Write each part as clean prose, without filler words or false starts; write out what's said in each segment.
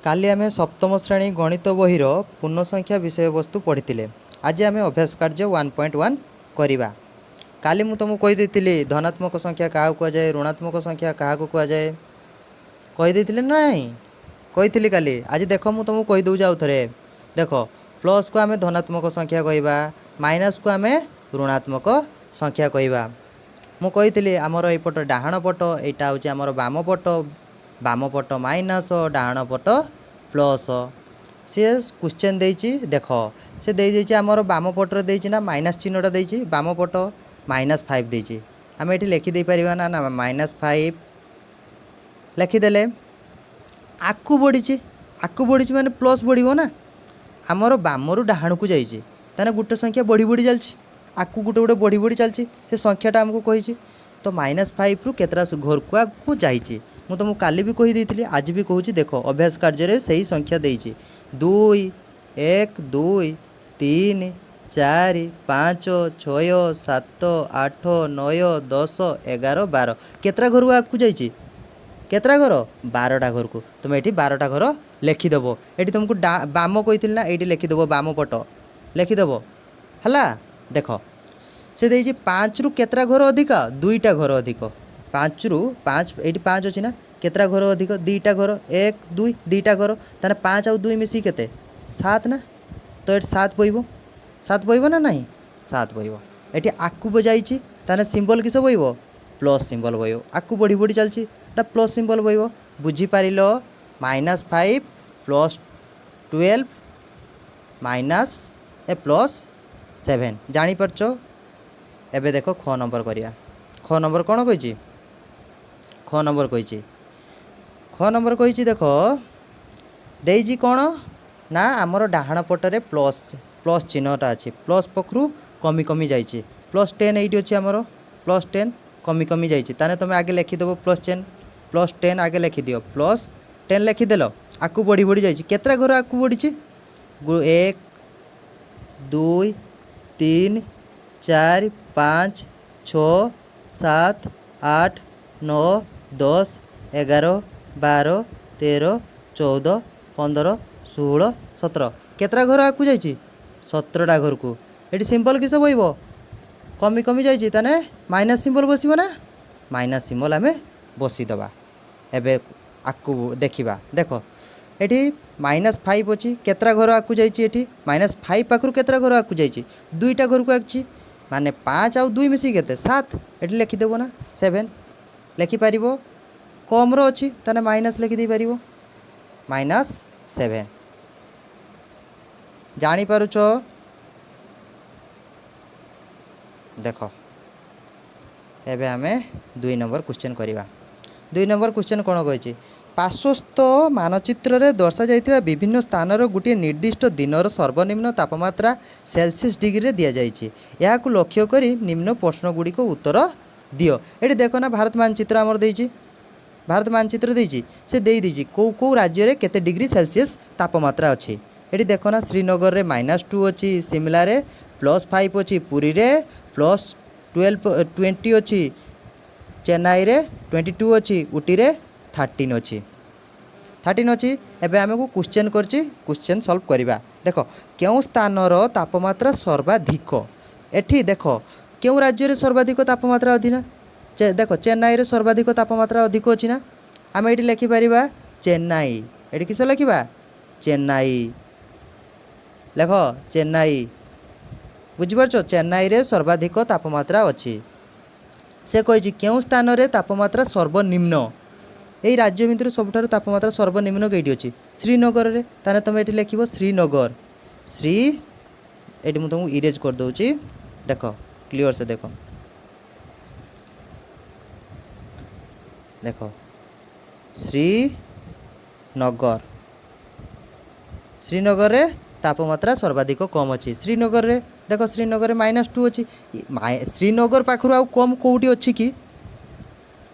काली आम सप्तम श्रेणी गणित बहीर पूर्ण संख्या विषय वस्तु पढ़ी आज आम अभ्यास कार्य 1.1 करवा। काली मुझे तुमको कहीदे धनात्मक संख्या क्या कहुए ऋणात्मक संख्या क्या कहुए कहीदे ना कही काली। आज देख मुझे तुमको कहीदे आउ थे देख प्लस को आम धनात्मक संख्या कहवा माइनस को आम ऋणात्मक संख्या कहवा। मुझे आमर यपट डाहाण पट यहाँ हूँ आमर बाम पट माइनस डाहाण पट प्लस सी क्वेश्चन देती देख से देती आमर बाम पटर देती ना माइनस चिन्हटा देती बाम पट -5 देती आम ये लिखिदे पार ना ना -5 लिखिदे आकु बढ़ी माने प्लस बढ़ो ना आमर बामरू डाहाण को जाने गोटे संख्या बढ़ी बढ़ी चलती आकु गोटे गोटे बढ़ी बढ़ी चलती से संख्याटा आमको कही तो -5 रु केतरा घर को आगू जाइए मुझे तुमको काली भी कहीदे आज भी कहूँ देख अभ्यास कार्य से ही संख्या देती 2 1 2 3 4 5 6 7 8 9 10 11 12 केतरा घर को आगू जाइए केतरा घर 12टा घर को तुम ये 12टा घर लिखिदेव ये तुमको बाम कही ना ये लिखिदेव बाम पट लिखिदेव है देख से देती 5 रु केतरा घर अधिक 2टा घर अधिक 5 रु 5 ये 5 अच्छी ना केतरा घर अधिक 2टा घर 1 2 2टा घर ताने 5 आउ 2 मिसी केते 7 ना तो ये 7 बइब ना नहीं 7 बइब ये आकु बजाई ताने सिंबल किस बइब प्लस सिंबल बइब आकु बढ़ी बढ़ी चलती प्लस सिंबल बइब बुझीपार -5 प्लस 12 माइनस ए प्लस 7 जानीपारच। एबे देखो ख नंबर करिया ख नंबर कौन कही ख नंबर कही देख देजी कौन ना आमर डाहाण पटरे प्लस प्लस चिन्हटा अच्छी प्लस पखरू कमी कमी जाइए +10 ये अच्छी आमर +10 कमी कमी जाइए ताने तुम आगे लिखिदेव +10 आगे लिखिदियो +10 लिखिदेल आकु बढ़ी बढ़ी जाइए केतरा घर आकु बढ़ी 1 2 3 4 5 6 7 8 9 10 11 12 13 14 15 16 17 केतरा घर आकु जाइए 17टा घर को ये सिंबल किस बइब कमी कमी जाइए ताने माइनस सिंबल बसब ना माइनस सिंबल आम बसीदबा। एबे आकु देखा देख ये -5 अच्छी केतरा घर आकु जाइए -5 पाखु केतरा घर आकु जाइए 2टा घर को आछि माने 5 आउ 2 मिसी केते 7 ये लिखिदेव ना 7 लिखिपार कम अच्छी ताने माइनस लिखिदे पार -7 जानीपारुच देख एबे आमे 2 नंबर क्वेश्चन करवा। 2 नंबर क्वेश्चन कौन कही पार्श्वस्थ मानचित्र रे दर्शा जाइथिबा विभिन्न स्थानर गोटे निर्दिष्ट दिनर सर्वनिम्न तापमात्रा सेल्सियस डिग्री दि जाइए या लक्ष्य करी निम्न प्रश्न गुड़िक उत्तर दियो। ये देख ना भारत मानचित्र आमर देछि भारत मानचित्र देछि से देछि कौ कौ राज्य रे केते डिग्री सेल्सियस तापमात्रा अच्छी ये देख ना श्रीनगर रे -2 अच्छी शिमला रे +5 अच्छी पुरी रे +20 अच्छी चेन्नई रे 22 अच्छी ऊटी रे 13 अच्छी एबे आमको क्वेश्चन करछि क्वेश्चन सॉल्व करवा। देख क्यों स्थानर तापमात्रा सर्वाधिक एठी देख क्यों राज्य रे सर्वाधिक तापमात्रा अधिक देख चेन्नई रे सर्वाधिक तापमात्रा अधिक अच्छी ना आम ये लिखिपर चेन्नई ये किस लिखा चेन्नई लेख चेन्नई बुझिपारछ चेन्नई रे सर्वाधिक तापमात्रा अच्छी से कही क्यों स्थान रे तापमात्रा सर्वनिम्न यही राज्य भितर सबुठार तापमात्रा सर्वनिम्न कईटी अच्छी श्रीनगर रे ताने तुम ये लिख श्रीनगर श्री ये मुझे तुमको इरेज कर दूची देख क्लियर से देख देख श्रीनगर रे तापमात्रा सर्वाधिक कम अच्छी श्रीनगर रे देख श्रीनगर में -2 अच्छी श्रीनगर पाखु आउ कम कौटी अच्छी कि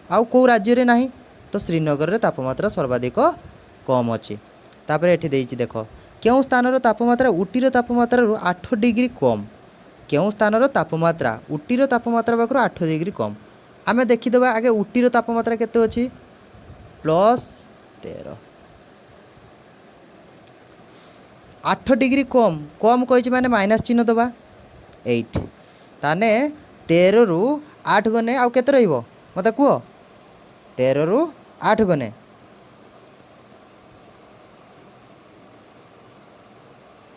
आउ कौ राज्य रे नाही तो श्रीनगर रे तापमात्रा सर्वाधिक कम अच्छी तापर एठी देइछि देख क्यों स्थान तापमात्रा ऊटीर तापमात्रा 8 डिग्री कम क्यों स्थान तापमात्रा ऊटीर तापमात्रा पाखु 8 डिग्री कम आमे देखिदेबा आगे ऊटीर तापमात्रा केते अच्छी +13 आठ डिग्री कम कम कही मैंने माइनस चिन्ह दबा 8 ताने 13 रु 8 गने आउ केते रहिबो मते कुह 13 रु 8 गने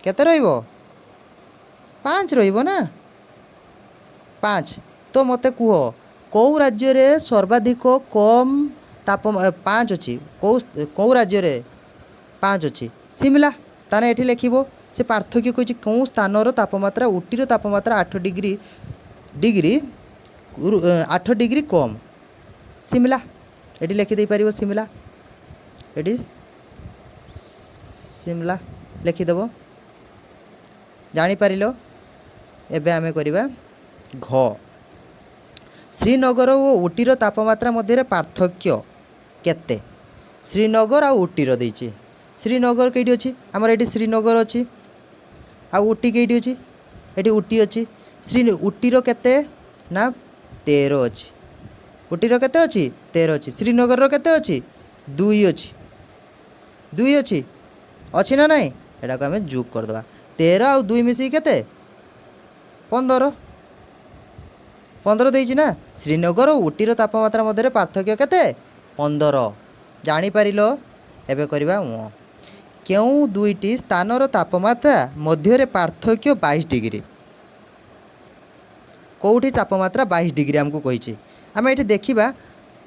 केते रहिबो 5 रहिबो ना 5 तो मते कुह कौ राज्य रे सर्वाधिक कम ताप 5 अच्छी कौ राज्य रे 5 अच्छी सिमला ताने एठी लिखिबो से पार्थक्य कहि कौ स्थानर तापमात्रा उटीर तापमात्रा 8 डिग्री डिग्री 8 डिग्री कम सिमला एठी लिखि दे पारिबो सिमला एठी सिमला लिखिदेव जापार एवं आम करवा घ श्रीनगर और उटीर तापमात्रा मध्य पार्थक्य केते श्रीनगर आ उटीर देछि श्रीनगर कईटी अच्छी आमर ये श्रीनगर अच्छी आ उटी कईटी अच्छी ये उटी अच्छी श्री उटीर केते ना 13 अच्छी उटीर केते अच्छी 13 अच्छी श्रीनगर केते अच्छी 2 अच्छी 2 अच्छी अच्छी ना नाई एटा को आम जोग करदे 13 आ 2 मिसिक केते 15 15 देछि ना श्रीनगर और उटीर तापमात्रा मध्य पार्थक्य केते 15 जापार एवं करवा क्यों दुईटी स्थानर तापमात्रा मध्य पार्थक्य 22 डिग्री कौटी तापमात्रा 22 डिग्री आमको कही आम ये देखा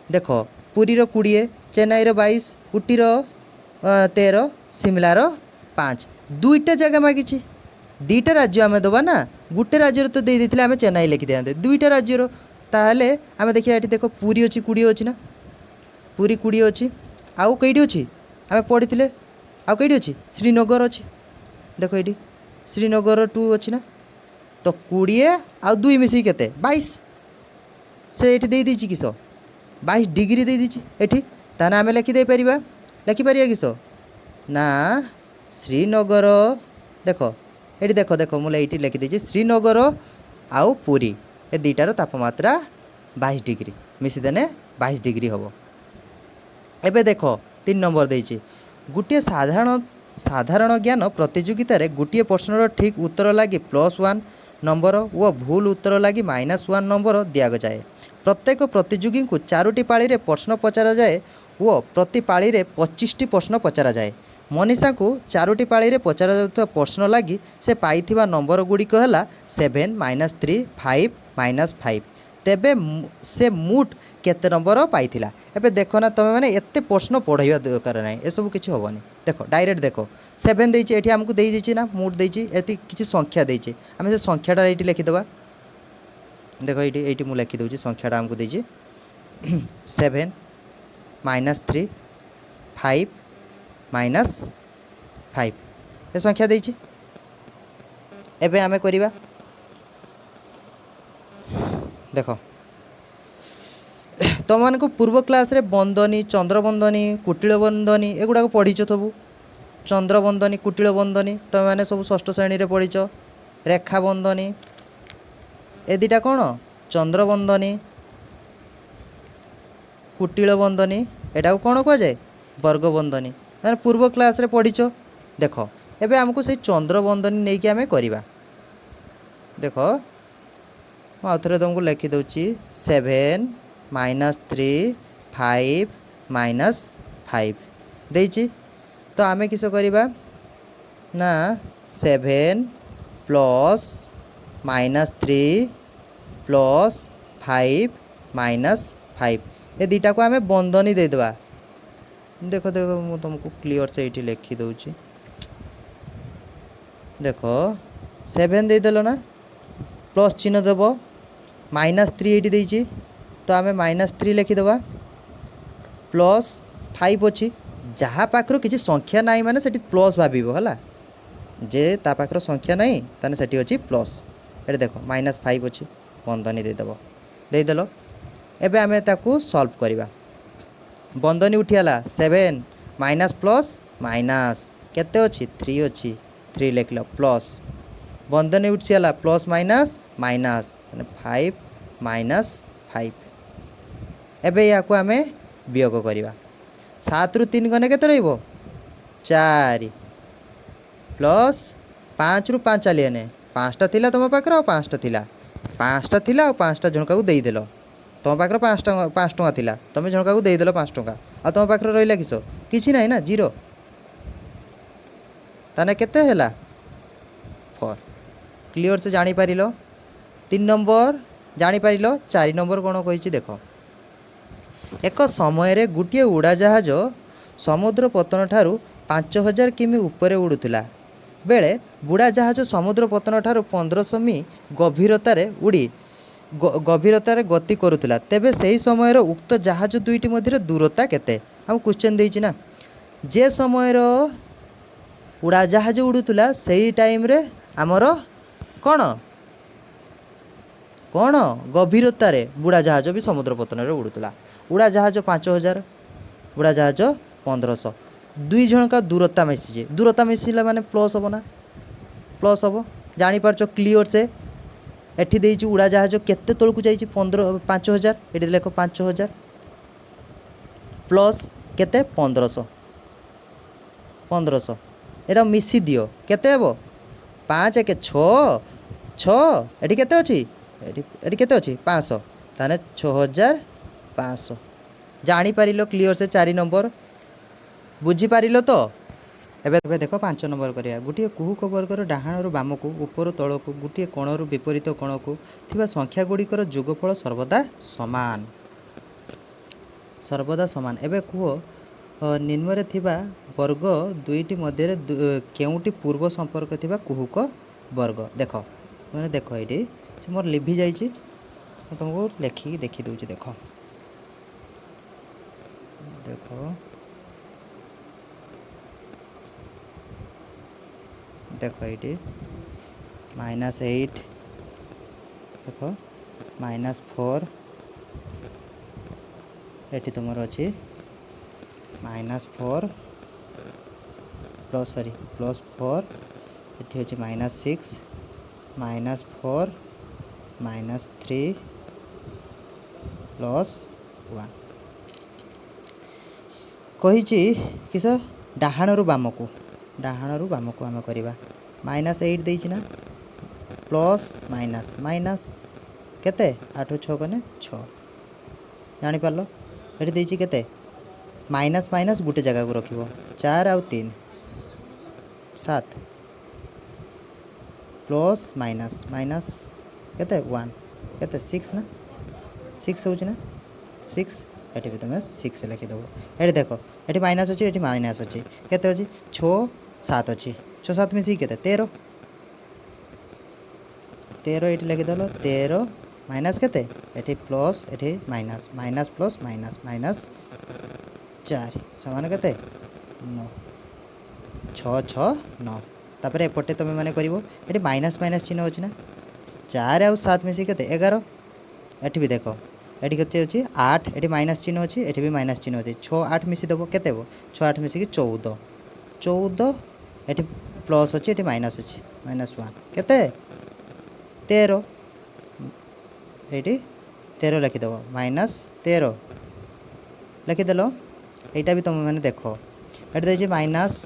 देख पुरीर 20 चेन्नईर 22 उटीर 13 सिमलार 5 दुईटा जगह मागिची दुईटा राज्य आम दबा ना गोटे राज्य तो दे देते आम चेन्नई लिखि दिखाते दुईटा राज्यर ताहले आम देखिए ये देख पुरी अच्छी 20 अच्छी ना पुरी 20 अच्छी आउ कईटी अच्छी आम पढ़ी आउ कईटी अच्छी श्रीनगर अच्छी देख ये श्रीनगर 2 अच्छी ना तो 20 आउ 2 मिसिक केते 22 से ये दे दीची किस 22 डिग्री दे दीची एठी ताना आम लिखिदे पारिबा लिखिपर किस ना श्रीनगर देख ये देख देख मुझे ये लिखिदी श्रीनगर आउ पुरी ए दुईटार तापमात्रा 22 डिग्री मिशीदेने 22 डिग्री हम एबे देख 3 नंबर देछि गोटे साधारण ज्ञान प्रतियोगिता रे गोटे प्रश्नर ठीक उत्तर लगी +1 नंबर व भूल उत्तर लगी -1 नंबर दिया जाए प्रत्येक प्रतियोगी को 4टी पाली रे प्रश्न पचरा जाए व प्रति पाली रे 25टी प्रश्न पचरा जाए मनीषा को 4टी पाली रे पचरा जाउथवा प्रश्न लगी से पाइथिबा नंबर गुड़िक है 7 -3 5 -5 तेबे से मुठ केते नंबर पाइथिला एबे देखो ना तुम मैंने एते प्रश्न पढ़ाइबा दरकार ना ए सब किछि होबनी देखो डायरेक्ट देखो 7 देछि एठी हमकु देई दिछि ना मुठ देछि एति किछि संख्या देछि आमे से संख्याटा एठी लिखि देबा देखो एठी एठी मु लिखि दउछि संख्याटा हमकु देछि 7 -3 5 -5 ए संख्या देछि एबे आमे करिबा देख तुम मान को पूर्व क्लास रे बंदनी चंद्रबंदनी कुटिल बंदनी एगुड़ा पढ़ीच सब चंद्रबंदनी कुटिल बंदनी तुम मैंने सब षष्ठ श्रेणी रे पढ़ीच रेखा बंदनी ए दुटा कौन चंद्रबंदनी कुटिल बंदनी एटा को कौन कह जाए वर्गबंदनी मैंने पूर्व क्लास रे पढ़ीच देख एबे हमको से चंद्रबंदनी नहीं कि आमे करिबा देख आउथरे तुमको लिखि दउची 7 -3 5 -5 देछि तो आमे किस करिबा ना 7 प्लस -3 प्लस 5 -5 ए दुटा को आमे बंदनी दे देबा देखो देखो मु तुमको क्लियर से एठी लिखि दउची देखो 7 दे देलो ना प्लस चिन्ह देव -3 ये देछि तो आम -3 लिखिदेवा प्लस 5 अच्छी जहाँ पाखर किसी संख्या ना माने सेठी प्लस भाव है जे ता पाखर संख्या नहीं ताने सेठी अच्छी प्लस ये देख -5 अच्छी बंदनी देदेव देदेल एबे आमे ताकू सॉल्व करवा बंदनी उठिगला 7 माइनस प्लस माइनस केते अच्छी 3 अच्छी 3 लिखल प्लस बंदनी उठिगला प्लस माइनस माइनस 5 -5 एबे या को आमे वियोग करवा 7 रु 3 गने केते रहइबो 4 ପ୍ଲସ୍ 5ରୁ 5 ଚାଲିଗଲେ 5ଟା ଥିଲା ତୁମ ପାଖରେ ଆଉ 5ଟା ଥିଲା 5ଟା ଥିଲା ଆଉ 5ଟା ଜଣକାକୁ ଦେଇଦେଲ। ତୁମ ପାଖରେ 5 ଟଙ୍କା ଥିଲା, ତୁମେ ଜଣକାକୁ ଦେଇଦେଲ 5 ଟଙ୍କା, ଆଉ ତୁମ ପାଖରେ ରହିଲା କିସ? କିଛି ନାହିଁ ନା, ଜିରୋ। ତାହେଲେ କେତେ ହେଲା? 4। କ୍ଲିଅର୍ ସେ ଜାଣିପାରିଲ? 3 ନମ୍ବର ଜାଣିପାରିଲ? 4 ନମ୍ବର କ'ଣ କହିଛି ଦେଖ। ଏକ ସମୟରେ ଗୋଟିଏ ଉଡ଼ାଜାହାଜ ସମୁଦ୍ର ପତନ ଠାରୁ 5000 କିମି ଉପରେ ଉଡ଼ୁଥିଲା ବେଳେ ବୁଡ଼ାଜାହାଜ ସମୁଦ୍ର ପତନ ଠାରୁ 1500 ମି ଗଭୀରତାରେ ଗତି କରୁଥିଲା, ତେବେ ସେହି ସମୟର ଉକ୍ତ ଜାହାଜ ଦୁଇଟି ମଧ୍ୟରେ ଦୂରତା କେତେ? ଆଉ କ୍ୱେଶ୍ଚନ୍ ଦେଇଛି ନା, ଯେ ସମୟର ଉଡ଼ାଜାହାଜ ଉଡ଼ୁଥିଲା ସେଇ ଟାଇମ୍ରେ ଆମର କ'ଣ ଗଭୀରତାରେ ବୁଡ଼ାଜାହାଜ ବି ସମୁଦ୍ର ପତନରେ ଉଡ଼ୁଥିଲା। ଉଡ଼ାଜାହାଜ 5000, ବୁଡ଼ାଜାହାଜ 1500, ଦୁଇ ଜଣକା ଦୂରତା ମିଶିଛି। ଦୂରତା ମିଶିଲା ମାନେ ପ୍ଲସ୍ ହେବ ନା, ପ୍ଲସ୍ ହେବ। ଜାଣିପାରୁଛ କ୍ଲିଅର୍ ସେ? ଏଠି ଦେଇଛି ଉଡ଼ାଜାହାଜ କେତେ ତଳକୁ ଯାଇଛି? 5000। ଏଠି ଲେଖ 5000 ପ୍ଲସ୍ କେତେ? 1500। ଏଇଟା ମିଶି ଦିଅ, କେତେ ହେବ? 5 1 6। ଏଠି କେତେ ଅଛି? ଏଠି କେତେ ଅଛି? 500। ତାହେଲେ 6500। ଜାଣିପାରିଲ କ୍ଲିଅର୍ ସେ 4 ନମ୍ବର? ବୁଝିପାରିଲ ତ? ଏବେ ଦେଖ 5 ନମ୍ବର କରିବା। ଗୋଟିଏ କୁହୁକ ବର୍ଗର ଡାହାଣରୁ ବାମକୁ, ଉପରୁ ତଳକୁ, ଗୋଟିଏ କୋଣରୁ ବିପରୀତ କୋଣକୁ ଥିବା ସଂଖ୍ୟା ଗୁଡ଼ିକର ଯୋଗଫଳ ସର୍ବଦା ସମାନ। ଏବେ କୁହ, ନିମ୍ନରେ ଥିବା ବର୍ଗ ଦୁଇଟି ମଧ୍ୟରେ କେଉଁଟି ପୂର୍ବ ସମ୍ପର୍କ ଥିବା କୁହୁକ ବର୍ଗ? ଦେଖ ଏଇଠି ସେ ମୋର ଲିଭି ଯାଇଛି, ମୁଁ ତୁମକୁ ଲେଖିକି ଦେଖି ଦେଉଛି। ଦେଖ ଏଇଠି -8, ଦେଖ -4, ଏଠି ତୁମର ଅଛି -4 +4, ଏଠି ଅଛି -6, -4, -3 +1 କହିଛି କିସ? ଡାହାଣରୁ ବାମକୁ ଆମେ କରିବା। -8 ଦେଇଛି ନା, ପ୍ଲସ୍ ମାଇନସ୍ କେତେ? 8 ରୁ 6 ଗଲେ 6। ଜାଣିପାରିଲ? ଏଠି ଦେଇଛି କେତେ? ମାଇନସ୍ ଗୋଟେ ଜାଗାକୁ ରଖିବ, 4 ଆଉ 3 7, ପ୍ଲସ୍ ମାଇନସ୍ କେତେ? 1, କେତେ? 6 ନା, 6 ହେଉଛି ନା, 6। ଏଠି ବି ତୁମେ 6 ଲେଖିଦେବ। ଏଠି ଦେଖ, ଏଠି ମାଇନସ୍ ଅଛି, ଏଠି ମାଇନସ୍ ଅଛି, କେତେ ଅଛି? 6 7 ଅଛି, 6 7 ମିଶିକି କେତେ? 13। ଏଠି ଲେଖିଦେଲ 13 ମାଇନସ୍ କେତେ? ଏଠି ପ୍ଲସ୍, ଏଠି ମାଇନସ୍ ପ୍ଲସ୍ -4 ସମାନ କେତେ? 9। 6 6 9। ତାପରେ ଏପଟେ ତୁମେ ମାନେ କରିବ, ଏଠି ମାଇନସ୍ ଚିହ୍ନ ଅଛି ନା, 4 ଆଉ 7 ମିଶିକି କେତେ? 11। ଏଠି ବି ଦେଖ, ଏଠି କେତେ ଅଛି? 8। ଏଠି ମାଇନସ୍ ଚିହ୍ନ ଅଛି, ଏଠି ବି ମାଇନସ୍ ଚିହ୍ନ ଅଛି। 6 8 ମିଶିଦେବ, କେତେ ହେବ? 6 8 ମିଶିକି 14। ଏଠି ପ୍ଲସ୍ ଅଛି, ଏଠି ମାଇନସ୍ ଅଛି, -1 କେତେ? 13। ଏଇଠି 13 ଲେଖିଦେବ, -13 ଲେଖିଦେଲ। এইটা ବି ତୁମେ ମାନେ ଦେଖ, ଏଠି ଦେଇଛି ମାଇନସ୍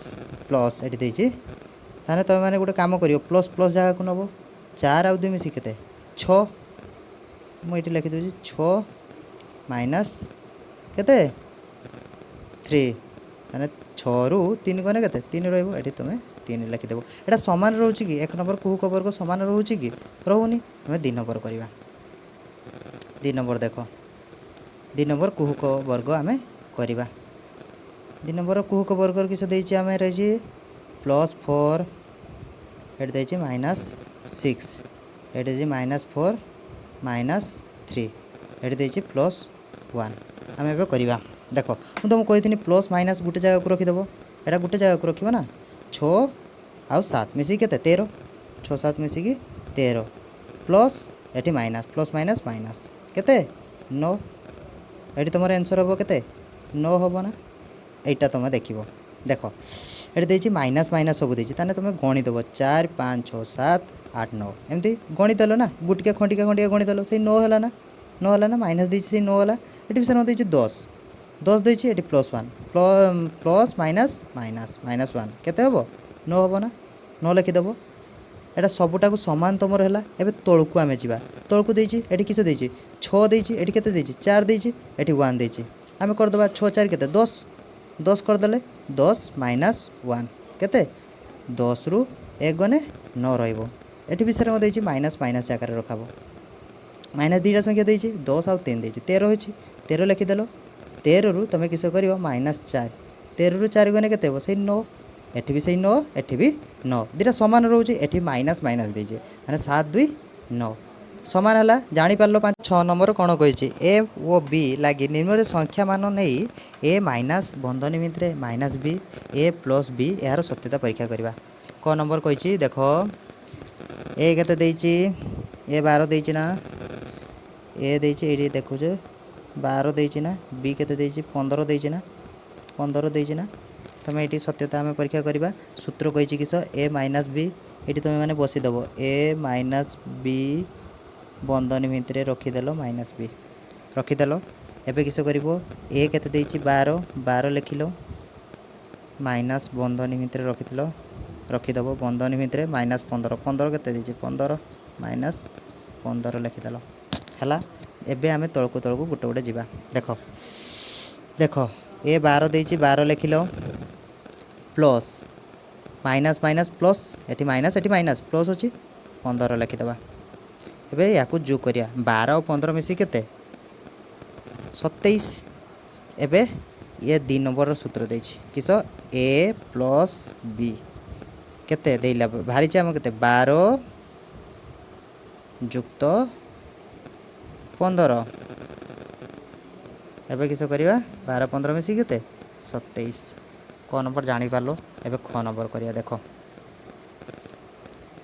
ପ୍ଲସ୍, ଏଠି ଦେଇଛି। ତାହେଲେ ତୁମେ ମାନେ ଗୋଟେ କାମ କରିବ, ପ୍ଲସ୍ ଜାଗାକୁ ନେବ। 4 ଆଉ 2 ମିଶିକି କେତେ? 6। ମୁଁ ଏଇଠି ଲେଖିଦେଉଛି 6 ମାଇନସ୍ କେତେ? 3। ତାହେଲେ 6ରୁ 3 ଗଲେ କେତେ? 3 ରହିବ। ଏଠି ତୁମେ 3 ଲେଖିଦେବ। ଏଇଟା ସମାନ ରହୁଛି କି? 1 ନମ୍ବର କୁହୁକ ବର୍ଗ ସମାନ ରହୁଛି କି? ରହୁନି। ଆମେ 2 ନମ୍ବର କରିବା। 2 ନମ୍ବର ଦେଖ, 2 ନମ୍ବର କୁହୁକ ବର୍ଗ ଆମେ କରିବା। 2 ନମ୍ବର କୁହୁକ ବର୍ଗର କିସ ଦେଇଛି? ଆମେ ରହିଛି +4, ଏଠି ଦେଇଛି -6, ଏଠି ଦେଇଛି -4 -3, ଏଠି ଦେଇଛି +1। ଆମେ ଏବେ କରିବା। ଦେଖ, ମୁଁ ତୁମକୁ କହିଥିଲି ପ୍ଲସ୍ ମାଇନସ୍ ଗୋଟେ ଜାଗାକୁ ରଖିଦେବ। ଏଇଟା ଗୋଟେ ଜାଗାକୁ ରଖିବ ନା। 6 ଆଉ 7 ମିଶିକି କେତେ? 13। 6 7 ମିଶିକି 13, ପ୍ଲସ୍ ଏଠି ମାଇନସ୍, ପ୍ଲସ୍ ମାଇନସ୍ କେତେ? 9। ଏଠି ତୁମର ଆନ୍ସର୍ ହେବ କେତେ? 9 ହେବ ନା। এইটা ତୁମେ ଦେଖିବ। ଦେଖ, ଏଠି ଦେଇଛି ମାଇନସ୍ ସବୁ ଦେଇଛି, ତାହେଲେ ତୁମେ ଗଣିଦେବ। 4 5 6 7 8 9 ଏମିତି ଗଣିଦେଲ ନା, ଗୋଟିକା ଖଣ୍ଡିକା ଗଣିଦେଲ, ସେଇ 9 ହେଲା ନା। ମାଇନସ୍ ଦେଇଛି, ସେଇ 9 ହେଲା। ଏଠି ବି ସେମିତି ଦେଇଛି 10 ଦେଇଛି, ଏଠି +1, ପ୍ଲସ୍ -1 କେତେ ହେବ? 9 ହେବ ନା। न लिखिदेव एटा सबुटा सामान तुम है एवं तौक आम जा तौक देती किस देती 6 देती के 4 देती ये 1 देती आम करदे 6 4 के 10 10 करदे 10 माइनस 1 के 10 रु 1 गने 9 रही विषय देती माइनस माइनस आकार रखाब माइनस दुईटा संख्या देती 10 आउ 3 देती 13 होती 13 लिखिदेल 13 रु तुम किस कर माइनस 4 13 रु 4 गने के से 9 एठी भी सही 9 एठी भी 9 दुटा सामान रोचे एठी माइनस माइनस देजे माने 7 2 9 सामान हला जानि पारलो 5 6 नंबर कोन कहिछि ए ओ बी लागि निम्न संख्या मान नहीं ए माइनस बंधनी भितरे माइनस बी ए प्लस बी यार सत्यता परीक्षा करबा क नंबर कहिछि देखो ए केते देछि ए 12 देछि ना ए देछि एडी देखु जे 12 देछि ना बी केते देछि 15 देछि ना 15 देछि ना तुम ये सत्यता आम परीक्षा करवा सूत्र कही किस ए माइनस बी ये तुम मैंने बसीदेव ए माइनस बी बंधनी भितर रखीदेल माइनस बी रखीदेल एवं किस कर ए के 12 12 लिखिल माइनस बंधनी भितर रखीदेल रखीदेव बंधनी भितर माइनस 15 15 के 15 माइनस 15 लिखिदेल है एवं आम तौक तौक गोटे गोटे जा देख देख ए 12 देती 12 लिखिल प्लस माइनस माइनस प्लस ये माइनस प्लस अच्छी 15 लिखिदेवा एवं या जोग करिया 12 और 15 मिसी के 27 एवं ये 2 नंबर सूत्र देछि किस ए प्लस बी केते देला भारी आम के 12 जुक्त 15 एवं किस करवा 12 15 मिसी के 27 क नंबर जापार एवं ख नंबर करिया देख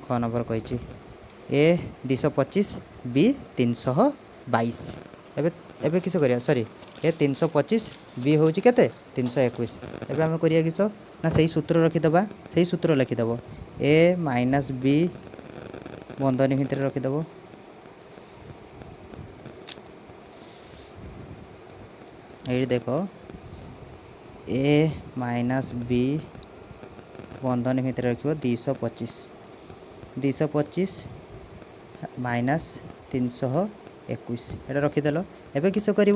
ख नंबर कही ए 225 बी 322 एवं किस करिया सॉरी ए 325 बी हूँ के 321 एवं आम करिया किस ना सही सूत्र रखीदबा सही सूत्र लिखिदेव ए माइनस बी बंधनी भितर रखीदेव ये देख ए माइनस बी बंधनी भितर रख 225 225 माइनस 321 ये रखीदेल एवं किस कर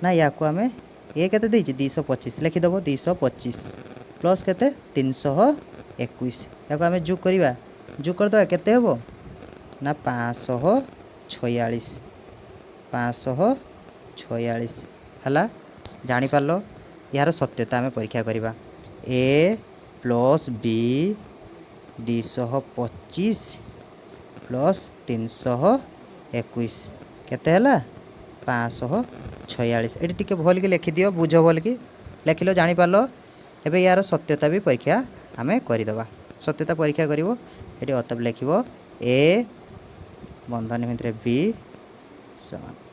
ना या आम ए के 225 लिखिदेव 225 प्लस के 321 या आम जोग करवा जोग करदे केते हम ना 546 546 है जापार यार सत्यता आम परीक्षा करवा ए प्लस बी 225 प्लस 321 केते 546 ये टी भल कि लिखिदियो बुझ भल कि लिखिल जापार एवं यार सत्यता भी परीक्षा आम करदे सत्यता परीक्षा कर अतएव लिख ए बंधनी भितर बी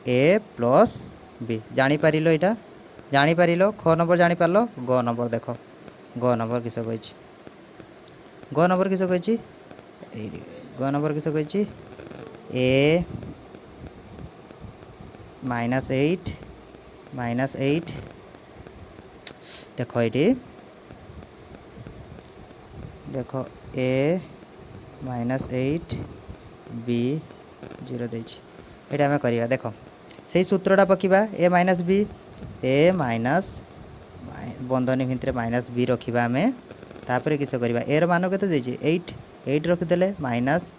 ए प्लस बी जापार यहाँ जापार ख नंबर जापार ग नंबर देख ग नंबर किस कही ग नंबर किस कही ग नंबर किस कही ए माइनस 8 देख ये देख ए माइनस 8 बी 0 देती ये आम करवा देख से सूत्रटा पकड़ा ए माइनस बी ए माइनस बंधनी भितर माइनस बी रखा आम तापर किस करवा ए मान के 8 8 रखीदे माइनस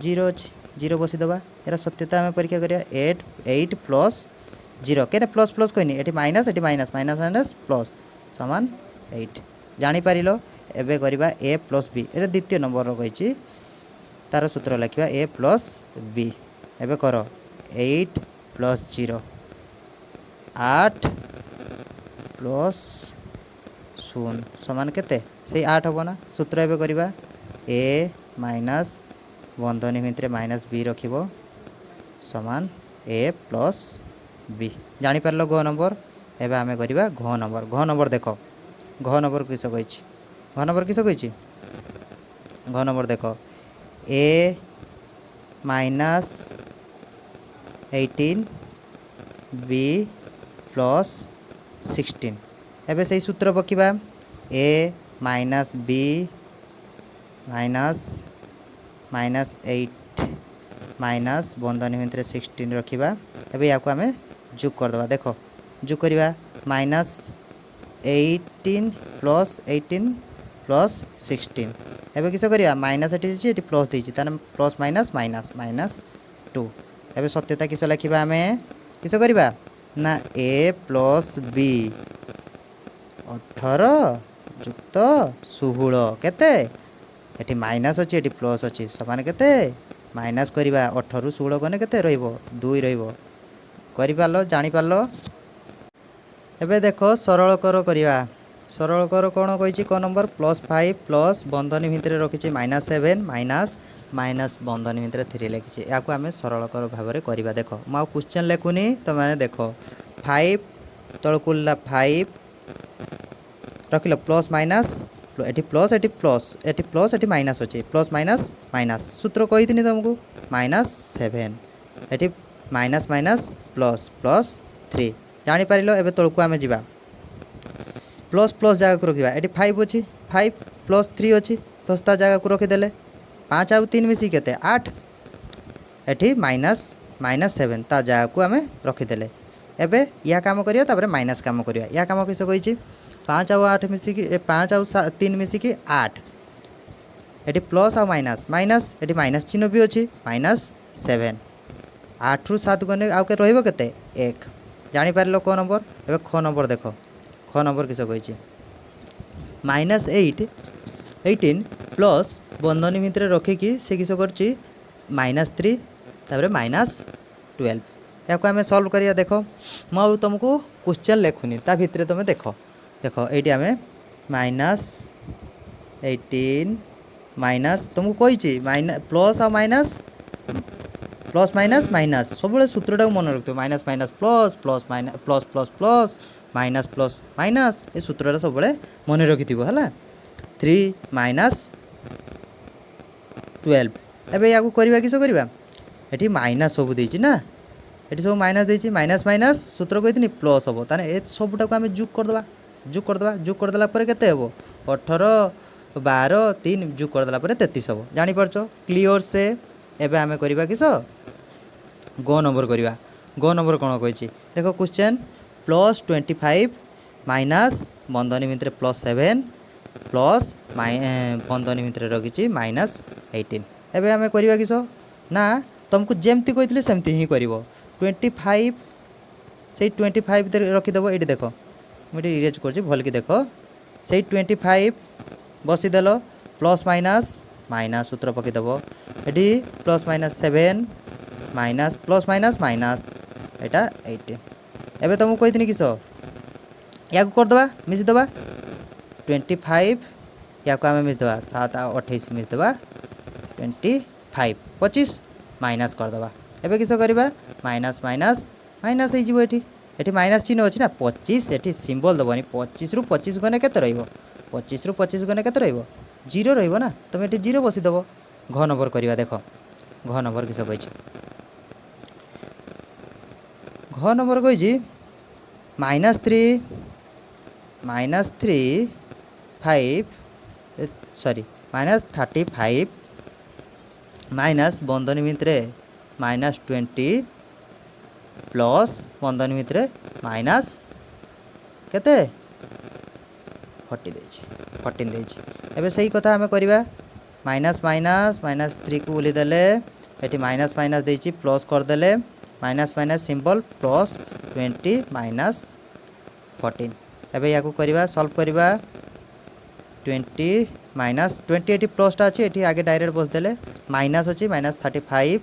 0 अच्छी 0 बसीदबा यार सत्यता आम परीक्षा करवा 8 प्लस 0 क्या प्लस प्लस कहनी ये माइनस ये माइनस माइनस माइनस प्लस सामान 8 जापार एवं करवा ए प्लस बी ये द्वितीय नंबर रही तार सूत्र लिखा ए प्लस बी एवं कर 8 प्लस 0 8 प्लस 0 सामान केते से 8 हम ना सूत्र एवं करवा ए माइनस बंधनी भितर माइनस बी रख सामान ए प्लस बी जापार घ नंबर एवं आम करवा घ नंबर देख घ नंबर किस कही घ नंबर किस कही घ नंबर देख ए माइनस 18 बी प्लस 16 एवं से सूत्र पकड़ा ए माइनस बी माइनस -8 माइनस बंधनी भितर 16 रखा एवं या आम जोग करदे देख जोग करवा -18 + 16 एवं किस करवा माइनस ये प्लस देती प्लस माइनस माइनस -2 एवं सत्यता किस लिखा आम किस करवा ना a + b 18 युक्त 16 केते एटी माइनस अच्छी एटी प्लस अच्छी समान केते माइनस करवा 18 ରୁ 16 गने केते रहिबो 2 रहिबो करि पालो जानि पालो। एबे देखो सरल कर करवा सरल कर कौन कही क नंबर +5 प्लस बंधनी भितर रखी -7 माइनस माइनस बंधनी भितर 3 लिखी या आम सरल कर भाव में करवा देख मुझे क्वेश्चन लिखुनी तुम मैंने देख 5 तलकू 5 रखिल प्लस माइनस एटी प्लस एटी प्लस एटी प्लस एटी माइनस अच्छे प्लस माइनस माइनस सूत्र कही तुमको -7 एटी माइनस माइनस प्लस प्लस 3 जापर एवं तलू आम जा प्लस प्लस जगह को रखा ये 5 अच्छी 5 + 3 अच्छी प्लस ता जगह को रखीदे 5 आउ 3 मिसी के 8 एटी माइनस -7 ता जगह को आम रखीदे एवं या काम करा माइनस काम करा या काम किस कही 5 आउ 8 मिसिकी 5 आउ 3 मिसिकी 8 एटी प्लस आउ माइनस माइनस एटी माइनस चिन्ह भी अच्छी -7 8 ରୁ 7 गने आउ के रहिबो केते 1 जानि पारलो को नंबर एबे ख नंबर देखो ख नंबर किस कही -8 18 प्लस बंधनी भितर रखिकी से किस करछि -3 तापर -12 या आम सल्व करिया देखो मु तुमको क्वेश्चन लिखुनी ता भितर तुम देखो देखो ये आम -18 माइनस तुमको कही प्लस आ माइनस प्लस माइनस माइनस सब सूत्रटा मन रखियो minus minus plus plus minus plus plus plus minus plus minus ये सूत्रटा सब मन रखि है 3 -12 एवं या करवा किस करवा ये माइनस सब देती ना ये सब माइनस देती माइनस माइनस सूत्र कही प्लस हम ताने ए सबूटा आम जोग करदे जोग करदेला केते हे 18 12 3 जोग करदेला 33 हम जापारच क्लीयर से एवं आम करवा किस गो नंबर करवा गो नंबर कौन कही देखो क्वेश्चन +25 माइनस बंधनी भितर +7 प्लस बंधनी भितर रखी -18 एवं आम करवा किस ना तुमको जमती कही सेमती ही कर 25 से 25 रखीदेव ये देख मुझे इरेज कर भल कि देख से 25 बसीदेल प्लस माइनस माइनस सूत्र पकईदेव ये +-7 माइनस प्लस माइनस माइनस यहाँ 18 एवं तुमको कही किस या करदे मिसीदे 25 या आम मिसदे 7 और 28 मिसदे 25 25 माइनस करदे एवं किस करवा माइनस माइनस माइनस हो ये माइनस चिन्ह अच्छी ना 25 ये सिंबल दबनी 25 ରୁ 25 गने के 25 ରୁ 25 गने के 0 रहा तुम ये 0 बसीदेव घ नंबर करवा देख घ नंबर किस कही घ नंबर कही -35 माइनस बंधनी भितर -20 प्लस बंधनी भितर माइनस केते 14 देछि एबे सही कथा आम करवा माइनस माइनस -3 को बुलीदेले ये माइनस माइनस देछि प्लस करदेले माइनस माइनस सिंबल +20 -14 एबे या करवा सॉल्व करवा 20 -20 ये प्लसटा अच्छी ये आगे डायरेक्ट बसदेले माइनस अच्छी -35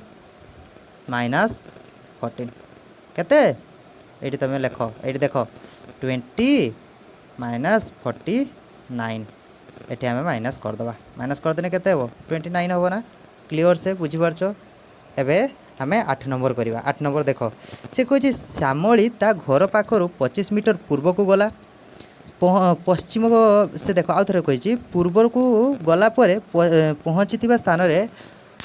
-14 केते ये तुम लेख ये देख 20 -49 ये आम माइनस करदे माइनस करदे के 29 हम ना क्लीयर से बुझीपारच एवं आम 8 नंबर करवा 8 नंबर देख से कहे श्यामली ता घर पाखर 25 मीटर पूर्व को गला पश्चिम से देख आउ थे कही पूर्व को गला पहुँची स्थान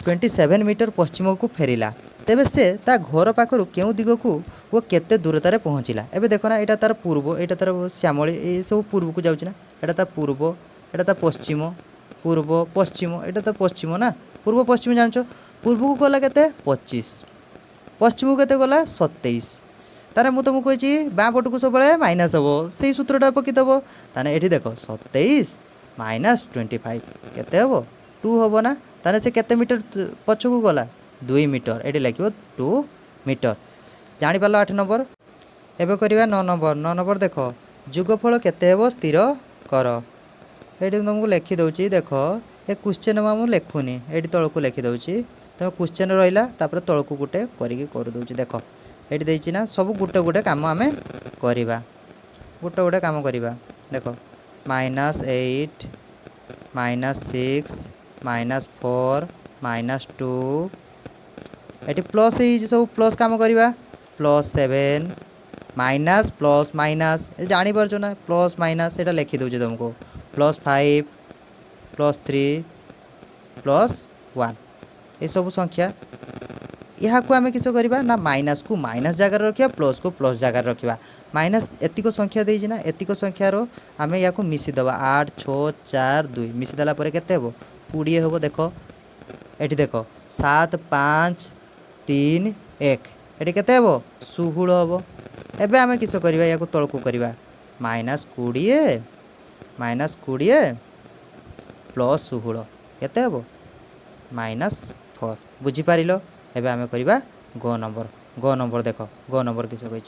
27 मीटर पश्चिम को फेरिला तेबे से ता घर पाखर क्यों दिग को वो केते दूरतार पहुँचला एबे देखो ना यहाँ तार पूर्व यहाँ तार श्यामली ये सब पूर्व को जाऊँ ना यहाँ पूर्व यहाँ पश्चिम पूर्व पश्चिम एटा तो पश्चिम ना पूर्व पश्चिम जान पूर्व को गला के 25 पश्चिम को के गला 27 तारे मुझे तुमको कही बाँ पट को सब माइनस हम से सूत्रटा पकईदेव ताने ये देख 27 माइनस 25 केते हम 2 हम ना ताने से केते मीटर पछ को गला 2 मीटर ये लिखे 2 मीटर जापार 8 नंबर एवं करवा 9 नंबर देख जुगफल केते हम स्थिर कर ये तुमको लिखिदे देख ये क्वेश्चन मुझे लिखुनी ये तौक लिखिदे तो क्वेश्चन रहा तौक गोटे करदे देख ये देना ना सब गोटे गोटे कम आम करवा गोटे गोटे कम करवा देख -8 -6 -4 -2 ये प्लस सब प्लस कम करवा +7 माइनस प्लस माइनस जापर ना प्लस माइनस ये लिखिदे तुमको +5 +3 +1 ये सब संख्या यहाँ को आम किस करवा ना माइनस को माइनस जगार रखा प्लस को प्लस जगार रखा माइनस एतिक संख्या देना एतिक संख्यार आम या मिसीदे 8 6 4 2 मिसीदेला के 20 हम देख ये देख 7 5 3 1 ये के 16 हम एबे आम किस करवा या तौक करवा -20 +16 केते हम -4 बुझीपार एबे आम करवा ग नंबर देख ग नंबर किस कही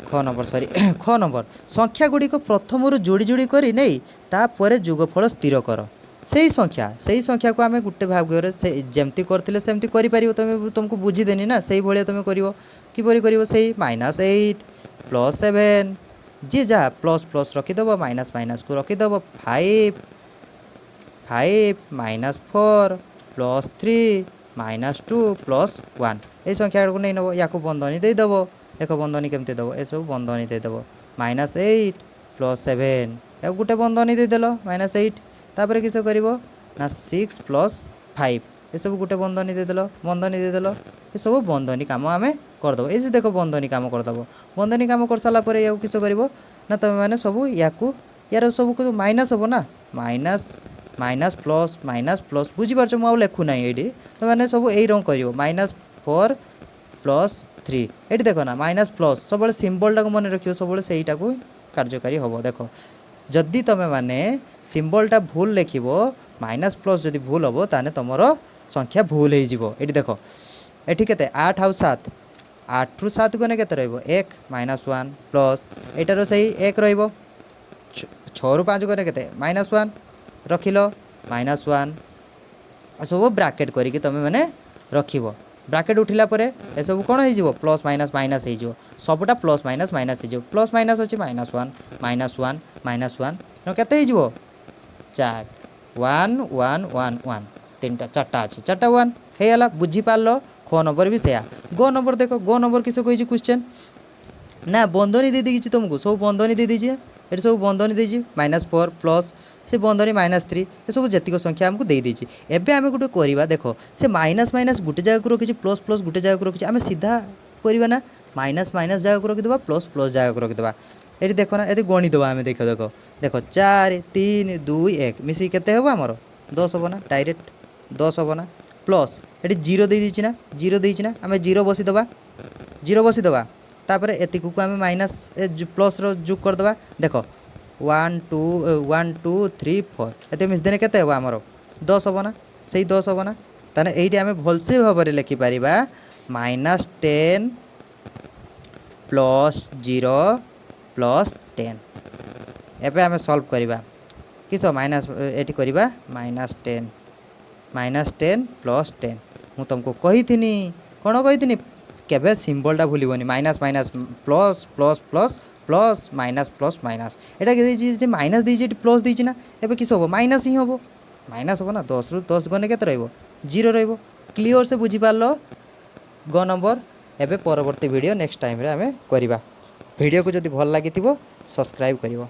ख नंबर सॉरी ख नंबर संख्या गुड़िक प्रथम जोड़ी जोड़ी कर नहीं तापर जुगफल स्थिर कर से संख्या को आम गोटे भाग से जमती करथिले सेमती करि परिबो तुमको बुझीदेनी ना से भाया तुम कर किपरि कर -8 +7 जी जहाँ प्लस प्लस रखीदेव माइनस माइनस को रखीदेव 5 -4 +3 -2 +1 ये संख्या को नहीं नब या बंधनी देदेव देख बंधनी केमती देव ये सब बंधनी देदेव -8 +7 या गोटे बंधनी देदेल -8 तापर किस कर ना 6 +5 ये सब गोटे बंधनी देदेल ये सब बंधनी कम आम करदेव ये देख बंधनी कम करदेव बंधनी कम कर सारापर या किस कर ना तुम मैंने सब यार सब माइनस हम ना माइनस प्लस बुझीपार मुझे लिखुना ये तो मैंने सब यही रंग कर -4 +3 ये देख ना माइनस प्लस सब सिम्बलटा को मन रखियो सब से कार्यकारी हम देख जदि तुम मैंने सिम्बलटा भूल लिख माइनस प्लस जदि भूल हम ताने तुम संख्या भूल हो देख ये के 8 आउ 7 8 रु 7 गने के 1 -1 प्लस एटार से 1 रु 5 गने के -1 रखिल -1 सब ब्राकेट करके तुम मैंने रख ब्राकेट उठिला परे ए सब कौन हो प्लस माइनस माइनस हो सबटा प्लस माइनस माइनस हो प्लस माइनस अच्छे -1 केते हो 4 1 1 1 1 3टा 4टा अच्छे 4टा 1 होगा बुझीपार ख नंबर भी सैया ग नंबर देख ग नंबर किस कही क्वेश्चन ना बंधनी दे दी तुमको सब बंधनी दे दीजिए ये सब बंधनी देजी -4 प्लस से बंधनी -3 ये सब जीक संख्या आमको दे दीजिए एवं आम गोटे करवा देख से माइनस माइनस गोटे जगह को रखी प्लस प्लस गोटे जगह को रखी आम सीधा करवा ना माइनस माइनस जगह को रखीदे प्लस प्लस जगह को रखीदे ये देख ना ये गणिदेवा आम देख देख देख 4 3 2 1 मिसी के आमर 10 हम ना डायरेक्ट 10 हम ना प्लस ये 0 दे दीची ना 0 देची ना आम 0 बसीदे तापर एतिक को आम माइनस प्लस जोग करदे देख 1 2 3 4 ये मिसदेने के आमर 10 हम ना से 10 हम ना ताने ये आम भलसे भाव में लिखिपर -10 +0 +10 एवं आम सल्व करवा किस माइनस ये करवा -10 +10 मु तुमको कही कौन कही केबे सिम्बलटा भूलनी minus minus plus plus plus plus minus plus minus ये माइनस दीजिए प्लस दीजिए ना एवं किस हम माइनस ही हम माइनस हम ना 10 रु 10 गने के 0 क्लियर से बुझीपार ग नंबर एवं परवर्ती वीडियो नेक्स्ट टाइम आम करवा वीडियो को जदि भल लगी सब्सक्राइब करिवो।